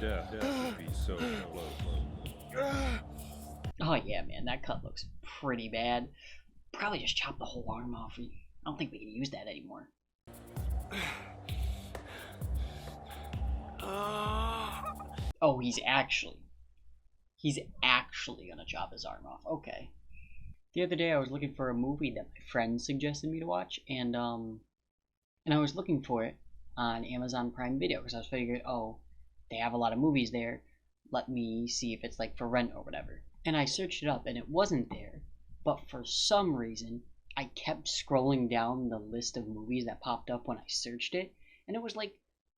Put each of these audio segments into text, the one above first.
Death would be so close. Oh yeah, man, that cut looks pretty bad. Probably just chop the whole arm off. I don't think we can use that anymore. Oh, he's actually gonna chop his arm off. Okay. The other day I was looking for a movie that my friend suggested me to watch, and I was looking for it on Amazon Prime Video because I was figuring, oh, they have a lot of movies there. Let me see if it's like for rent or whatever. And I searched it up and it wasn't there. But for some reason, I kept scrolling down the list of movies that popped up when I searched it, and it was like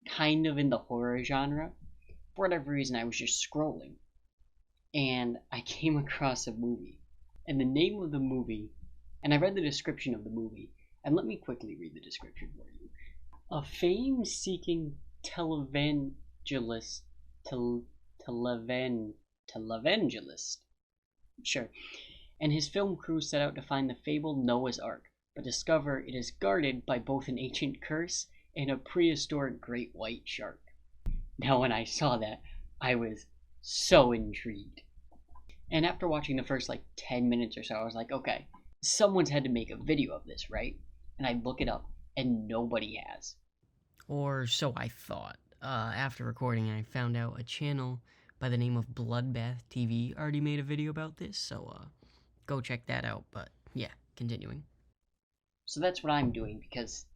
kind of in the horror genre. For whatever reason, I was just scrolling, and I came across a movie. And the name of the movie, and I read the description of the movie, and let me quickly read the description for you. A fame-seeking televangelist, televangelist, sure, and his film crew set out to find the fabled Noah's Ark, but discover it is guarded by both an ancient curse and a prehistoric great white shark. Now, when I saw that, I was so intrigued. And after watching the first 10 minutes or so, I was like, okay, someone's had to make a video of this, right? And I look it up, and nobody has. Or so I thought. After recording, I found out a channel by the name of Bloodbath TV already made a video about this, so go check that out. But yeah, continuing. So that's what I'm doing, because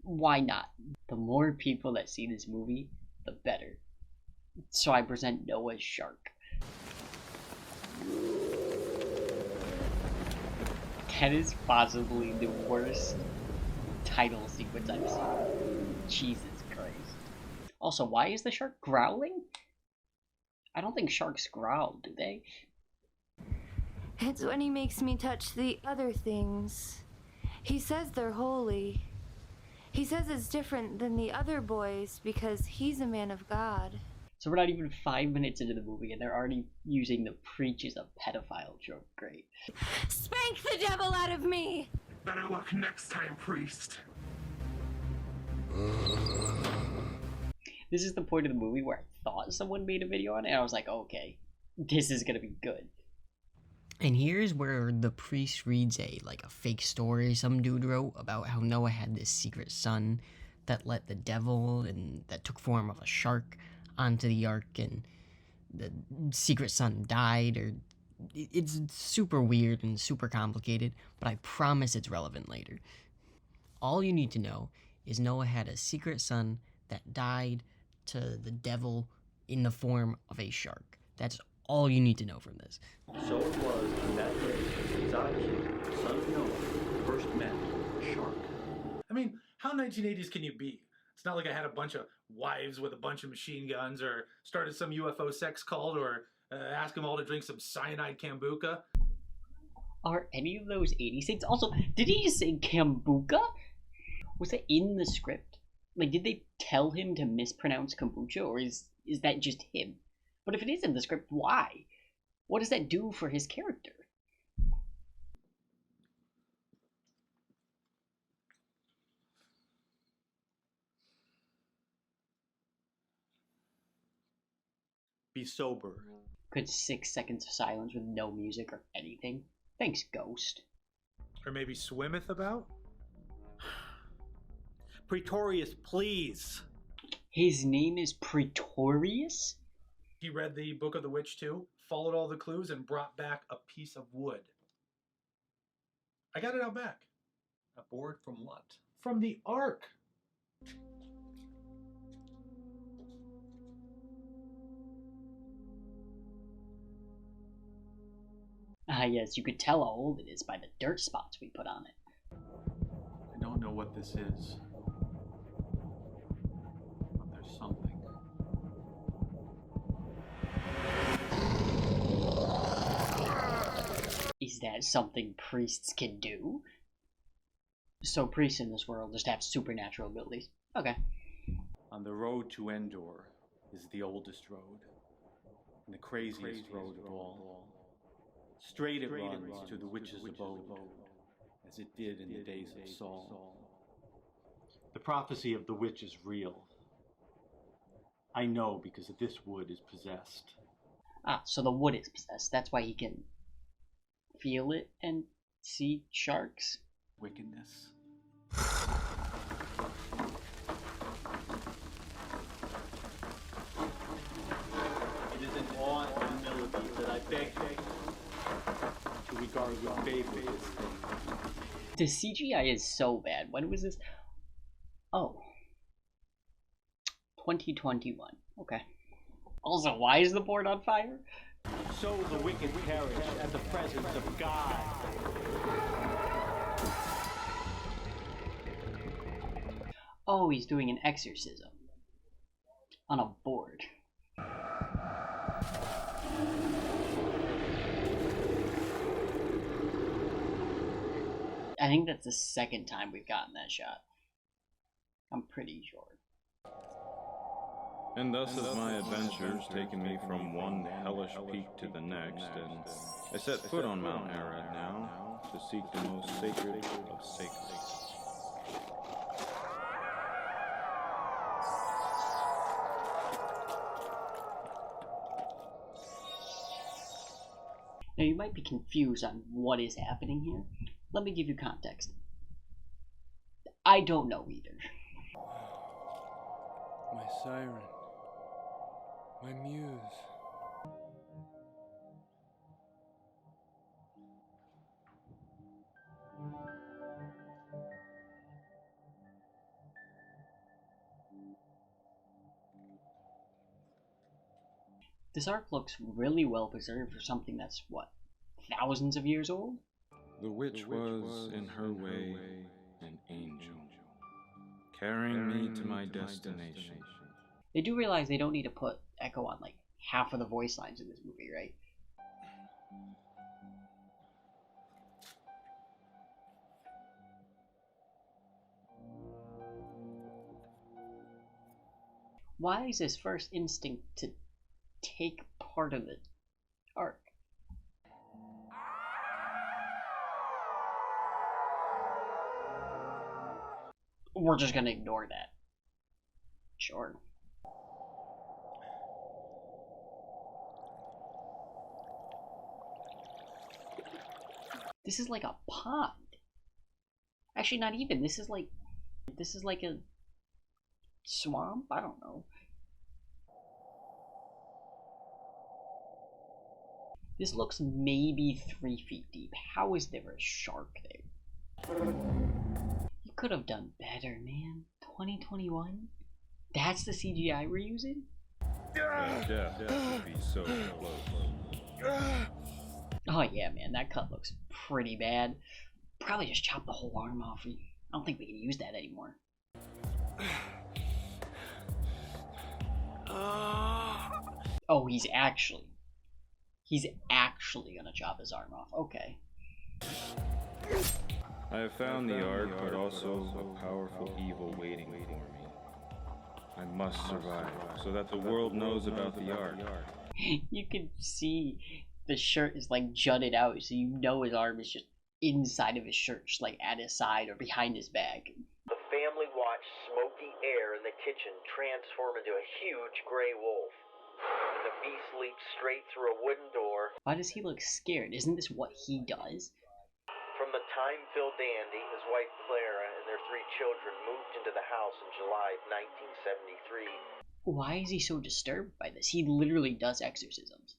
why not? The more people that see this movie, the better. So I present Noah's Shark. That is possibly the worst title sequence I've seen. Jesus Christ. Also, why is the shark growling? I don't think sharks growl, do they? It's when he makes me touch the other things. He says they're holy. He says it's different than the other boys because he's a man of God. So we're not even 5 minutes into the movie and they're already using the preach is a pedophile joke. Great. Spank the devil out of me! Better luck next time, priest. This is the point of the movie where I thought someone made a video on it, and I was like, okay, this is gonna be good. And here's where the priest reads a fake story some dude wrote about how Noah had this secret son that let the devil and that took form of a shark onto the ark, and the secret son died. Or it's super weird and super complicated, but I promise it's relevant later. All you need to know is Noah had a secret son that died to the devil in the form of a shark. That's all you need to know from this. So it was on that day that Zaki, son of Noah, first met a shark. I mean, how 1980s can you be? It's not like I had a bunch of wives with a bunch of machine guns, or started some UFO sex cult, or asked them all to drink some cyanide kombucha. Are any of those 80s things? Also, did he just say kombucha? Was that in the script? Did they tell him to mispronounce kombucha, or is that just him? But if it is in the script, why? What does that do for his character? Be sober. Could 6 seconds of silence with no music or anything? Thanks, Ghost. Or maybe swimmeth about? Pretorius, please. His name is Pretorius? He read the Book of the Witch too, followed all the clues, and brought back a piece of wood. I got it out back. A board from what? From the Ark. Ah, yes, you could tell how old it is by the dirt spots we put on it. I don't know what this is. But there's something. Is that something priests can do? So priests in this world just have supernatural abilities. Okay. On the road to Endor is the oldest road, and the craziest road of all. Straight it runs to the witch's abode, as it did in the days of Saul. The prophecy of the witch is real. I know because this wood is possessed. Ah, so the wood is possessed. That's why he can feel it and see sharks. Wickedness. It is in awe and humility that I beg you to regard with favor this thing. The CGI is so bad. When was this? Oh. 2021. Okay. Also, why is the board on fire? So the wicked perish at the presence of God. Oh, he's doing an exorcism. On a board. I think that's the second time we've gotten that shot. I'm pretty sure. And thus have my adventures taken me from one hellish peak to the next, and I set foot on Mount Arad now to seek the most sacred of sacred. Now you might be confused on what is happening here. Let me give you context. I don't know either. My siren. My muse. This ark looks really well preserved for something that's, what, thousands of years old? The witch was, in her way, an angel, carrying me to my destination. They do realize they don't need to put Echo on like half of the voice lines in this movie, right? Why is his first instinct to take part of the ark? We're just gonna ignore that. Sure. This is like a pond. Actually, not even. This is like a swamp? I don't know. This looks maybe 3 feet deep. How is there a shark there? You could have done better, man. 2021? That's the CGI we're using? That death would be so close. Oh yeah, man, that cut looks pretty bad. Probably just chop the whole arm off. I don't think we can use that anymore. Oh, he's actually gonna chop his arm off. Okay. I have found the Ark, but also a powerful evil waiting for me. I must survive, so that the world knows about the Ark. You can see the shirt is like jutted out, so you know his arm is just inside of his shirt, just like at his side or behind his back. The family watched smoky air in the kitchen transform into a huge gray wolf. And the beast leaped straight through a wooden door. Why does he look scared? Isn't this what he does? From the time Phil Dandy, his wife Clara, and their 3 children moved into the house in July of 1973. Why is he so disturbed by this? He literally does exorcisms.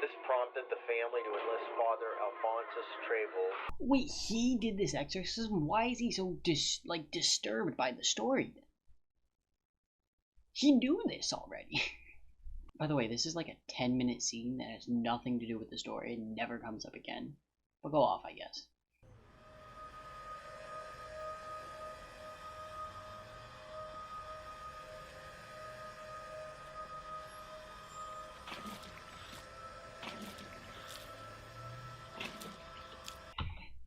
This prompted the family to enlist Father Alphonsus Treble. Wait, he did this exorcism? Why is he so disturbed by the story then? He knew this already. By the way, this is like a 10-minute scene that has nothing to do with the story. It never comes up again. But go off, I guess.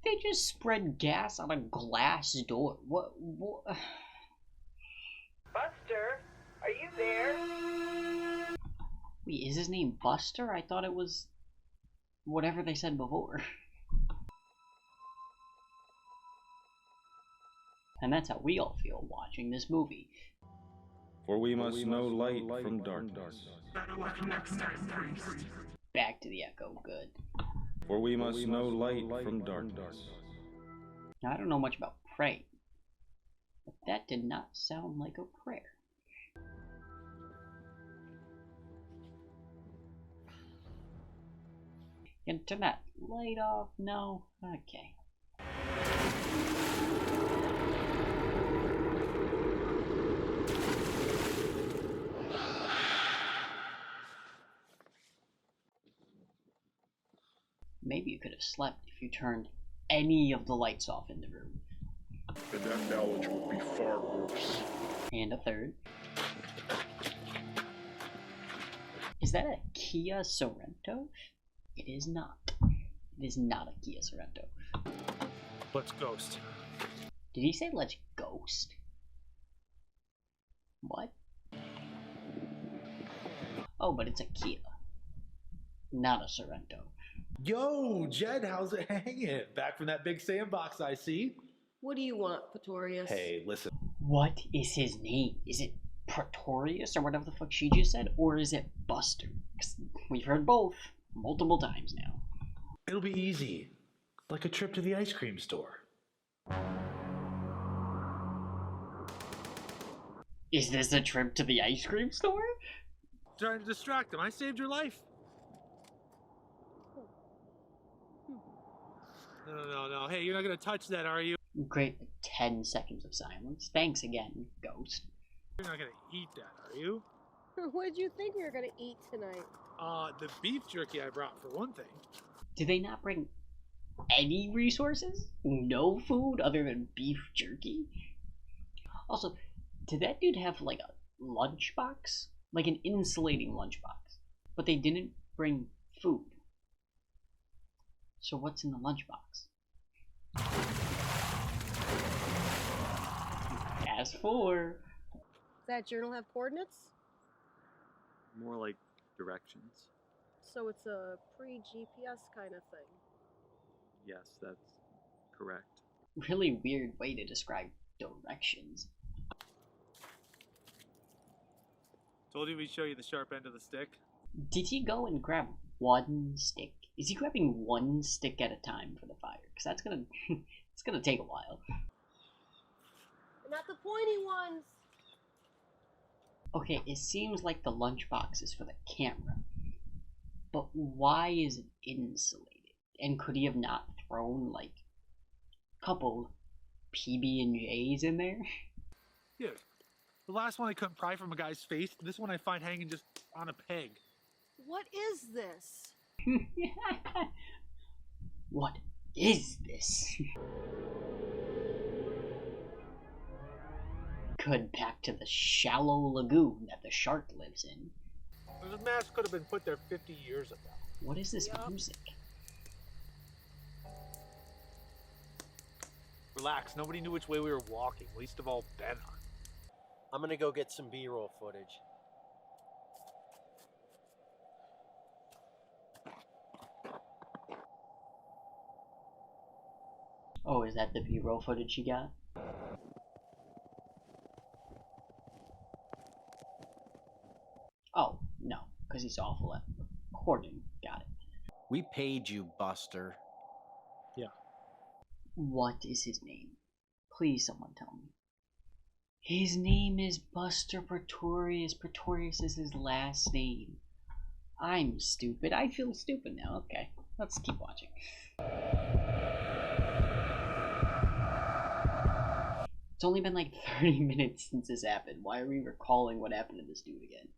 They just spread gas on a glass door. What? Buster, are you there? Wait, is his name Buster? I thought it was whatever they said before. And that's how we all feel watching this movie. For we must know light from darkness. Back to the echo. Good. For we must know light from darkness. Now, I don't know much about praying, but that did not sound like a prayer. Internet light off? No? Okay. Maybe you could have slept if you turned any of the lights off in the room. And that knowledge would be far worse. And a third. Is that a Kia Sorento? It is not. It is not a Kia Sorento. Let's ghost. Did he say let's ghost? What? Oh, but it's a Kia. Not a Sorento. Yo, Jed, how's it hanging? Back from that big sandbox, I see. What do you want, Pretorius? Hey, listen. What is his name? Is it Pretorius or whatever the fuck she just said? Or is it Buster? 'Cause we've heard both multiple times now. It'll be easy. Like a trip to the ice cream store. Is this a trip to the ice cream store? Trying to distract him. I saved your life. No. Hey, you're not gonna touch that, are you? Great 10 seconds of silence. Thanks again, Ghost. You're not gonna eat that, are you? What did you think we were gonna eat tonight? The beef jerky I brought, for one thing. Did they not bring any resources? No food other than beef jerky? Also, did that dude have like a lunchbox? Like an insulating lunchbox. But they didn't bring food. So what's in the lunchbox? As for... Does that journal have coordinates? More like directions. So it's a pre-GPS kind of thing. Yes, that's correct. Really weird way to describe directions. Told you we'd show you the sharp end of the stick. Did he go and grab one stick? Is he grabbing one stick at a time for the fire? Because that's gonna... it's gonna take a while. Not the pointy ones! Okay, it seems like the lunchbox is for the camera. But why is it insulated? And could he have not thrown, like, a couple PB&Js in there? Dude, the last one I couldn't pry from a guy's face. This one I find hanging just on a peg. What is this? What is this? Could back to the shallow lagoon that the shark lives in. The mask could have been put there 50 years ago. What is this music? Relax, nobody knew which way we were walking, least of all Ben. I'm gonna go get some B-roll footage. Oh, is that the B-roll footage you got? Oh, no, because he's awful at recording. Got it. We paid you, Buster. What is his name? Please, someone tell me. His name is Buster Pretorius. Pretorius is his last name. I'm stupid. I feel stupid now. Okay, let's keep watching. It's only been like 30 minutes since this happened. Why are we recalling what happened to this dude again?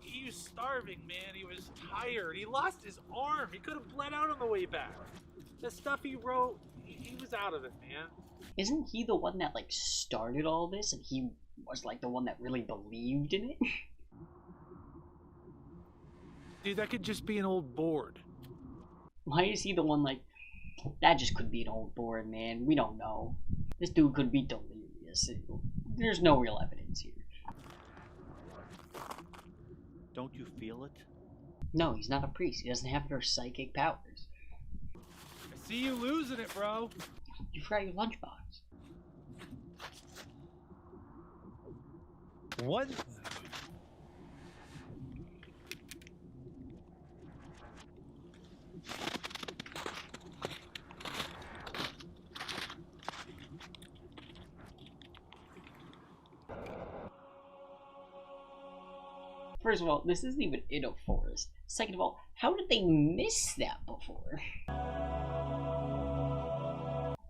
He was starving, man. He was tired. He lost his arm. He could have bled out on the way back. The stuff he wrote, he was out of it, man. Isn't he the one that like started all this and he was like the one that really believed in it? Dude, that could just be an old board. Why is he the one like, that just could be an old board, man. We don't know. This dude could be delirious. There's no real evidence here. Don't you feel it? No, he's not a priest. He doesn't have their psychic powers. I see you losing it, bro. You forgot your lunchbox. What? First of all, this isn't even in a forest. Second of all, how did they miss that before?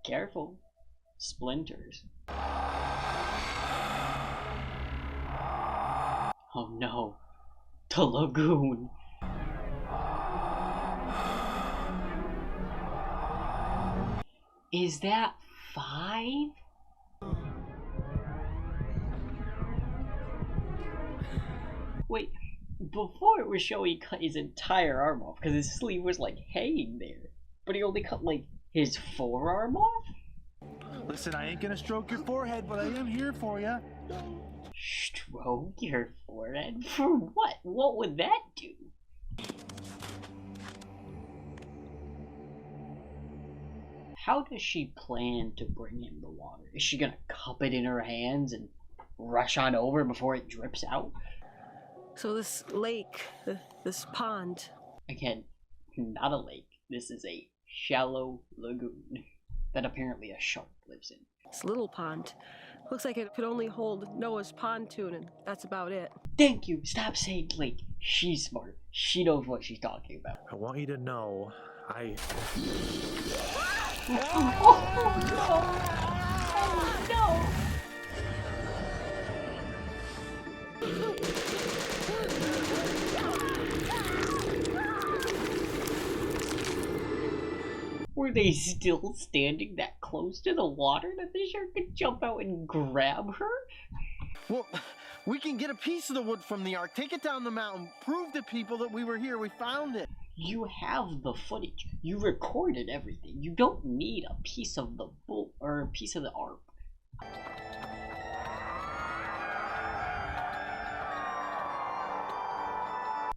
Careful. Splinters. Oh no. The lagoon. Is that 5? Wait, before it was showing he cut his entire arm off because his sleeve was like hanging there. But he only cut like his forearm off? Listen, I ain't gonna stroke your forehead, but I am here for you. Stroke your forehead? For what? What would that do? How does she plan to bring him the water? Is she gonna cup it in her hands and rush on over before it drips out? So this lake, this pond. Again, not a lake. This is a shallow lagoon that apparently a shark lives in. This little pond. Looks like it could only hold Noah's pontoon, and that's about it. Thank you. Stop saying lake. She's smart. She knows what she's talking about. I want you to know, I... Oh no! Oh no! Were they still standing that close to the water that the shark could jump out and grab her? Well, we can get a piece of the wood from the ark, take it down the mountain, prove to people that we were here, we found it. You have the footage. You recorded everything. You don't need a piece of the boat or a piece of the ark.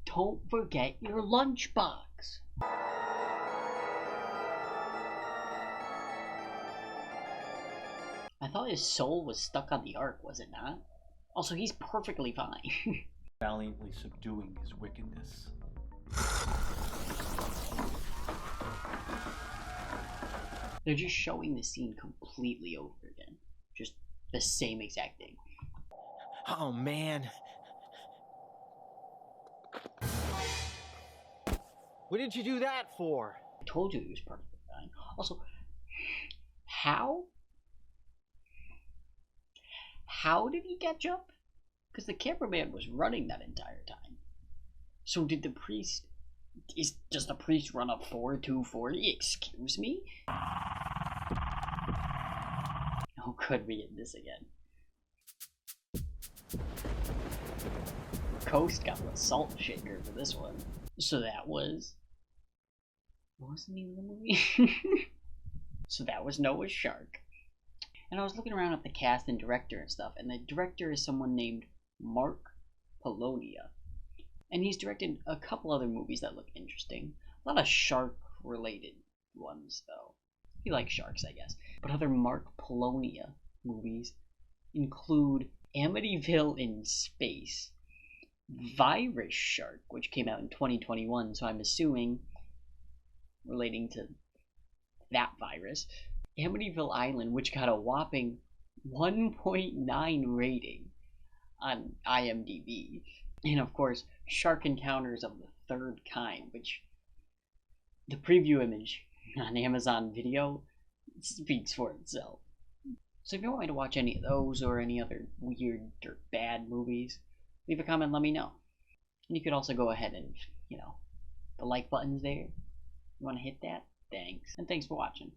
Don't forget your lunchbox. I thought his soul was stuck on the ark, was it not? Also, he's perfectly fine. Valiantly subduing his wickedness. They're just showing the scene completely over again. Just the same exact thing. Oh man. What did you do that for? I told you he was perfectly fine. Also, how did he catch up? Because the cameraman was running that entire time. So did the priest... Does the priest run up 240? Excuse me? Oh, could we get this again? Coast got the salt shaker for this one. So that was... What was the name of the movie? So that was Noah's Shark. And I was looking around at the cast and director and stuff, and the director is someone named Mark Polonia. And he's directed a couple other movies that look interesting. A lot of shark-related ones, though. He likes sharks, I guess. But other Mark Polonia movies include Amityville in Space, Virus Shark, which came out in 2021, so I'm assuming relating to that virus, Amityville Island, which got a whopping 1.9 rating on IMDb, and of course, Shark Encounters of the Third Kind, which the preview image on Amazon Video speaks for itself. So if you want me to watch any of those or any other weird or bad movies, leave a comment, let me know. And you could also go ahead and, the like button's there. You want to hit that? Thanks. And thanks for watching.